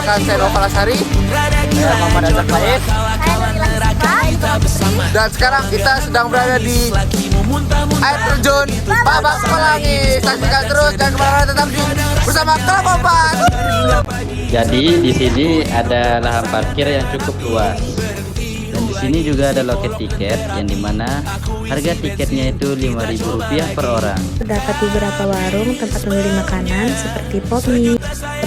Perkenalkan saya Nova Lasari. Saya Muhammad Azhar Faid. Dan sekarang kita sedang berada di air terjun Babak Pelangi. Saksikan terus dan kemana-mana tetap bersama Kelapopan. Jadi di sini ada lahan parkir yang cukup luas. Dan di sini juga ada loket tiket yang dimana harga tiketnya itu Rp5.000 per orang. Terdapat beberapa warung tempat membeli makanan seperti pop mie.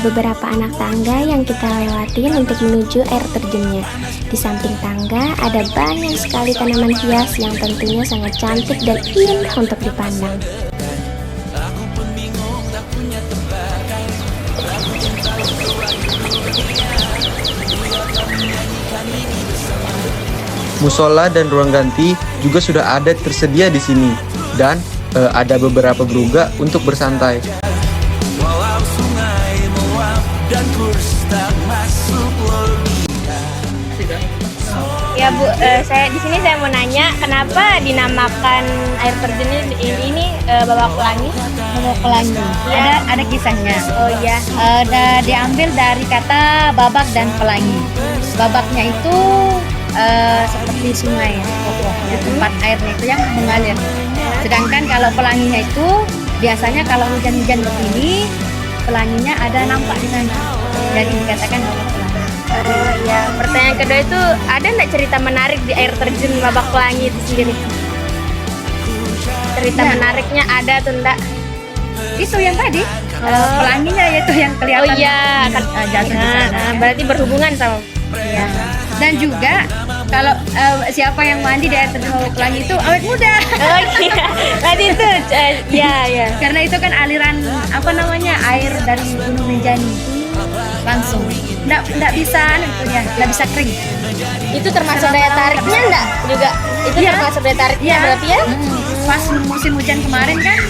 Beberapa anak tangga yang kita lewatin untuk menuju air terjunnya. Di samping tangga ada banyak sekali tanaman hias yang tentunya sangat cantik dan indah untuk dipandang. Musola dan ruang ganti juga sudah ada tersedia di sini dan ada beberapa geruga untuk bersantai. Ya Bu, saya di sini saya mau nanya kenapa dinamakan air terjun ini Babak Pelangi? Babak Pelangi. Ya. Ada kisahnya. Oh iya. Diambil dari kata babak dan pelangi. Babaknya itu seperti sungai, ya, tempat airnya itu yang mengalir. Sedangkan kalau pelanginya itu biasanya kalau hujan-hujan begini, pelanginya ada nampak di sana. Jadi dikatakan babak pelangi. Oh iya. Pertanyaan kedua itu ada nggak cerita menarik di air terjun Babak Pelangi itu sendiri? Cerita menariknya ada tuh enggak? Itu yang tadi, pelanginya yaitu yang kelihatan. Oh iya, kan jatuh di sana. berarti berhubungan sama. Ya. Dan juga kalau siapa yang mandi di air terjun Babak Pelangi itu awet muda. Oh iya, tadi itu ya. Karena itu kan aliran air dari Gunung Rinjani langsung. Nggak bisa kering. Itu termasuk daya tariknya enggak juga? Itu Iya. termasuk daya tariknya Iya. berarti ya? Pas musim hujan kemarin kan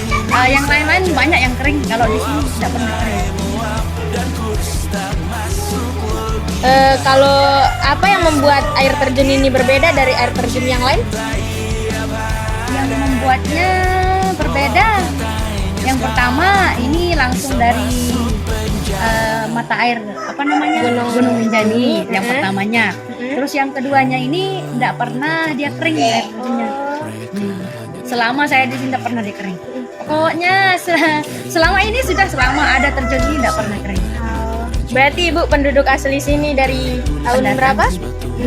yang lain-lain banyak yang kering. Kalau di sini tidak pernah kering. Kalau apa yang membuat air terjun ini berbeda dari air terjun yang lain? Yang membuatnya berbeda, yang pertama ini langsung dari mata air Gunung Rinjani yang pertamanya. Terus yang keduanya ini tidak pernah dia kering air terjunnya. Selama saya di sini tidak pernah dia kering. Pokoknya selama ada terjun ini tidak pernah kering. Berarti Ibu penduduk asli sini dari tahun berapa? 2017.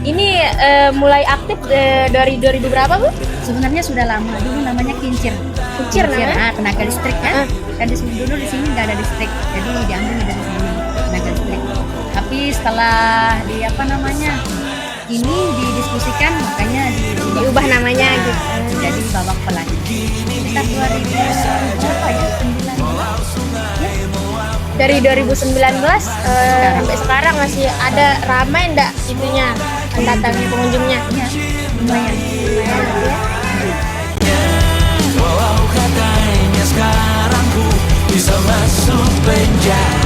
Ini mulai aktif dari 2000 berapa Bu? Sebenarnya sudah lama, dulu namanya Kincir. Kincir namanya? Tenaga listrik kan. Dan dulu di sini nggak ada listrik, jadi diambil dari sini tenaga listrik. Tapi setelah ini didiskusikan, makanya Diubah namanya gitu. jadi Babak Pelangi. Sekitar 2009. Dari 2019 sampai sekarang masih ada ramai enggak itunya datangnya pengunjungnya? Ya, lumayan. Walau katanya sekarang ku bisa masuk penjara.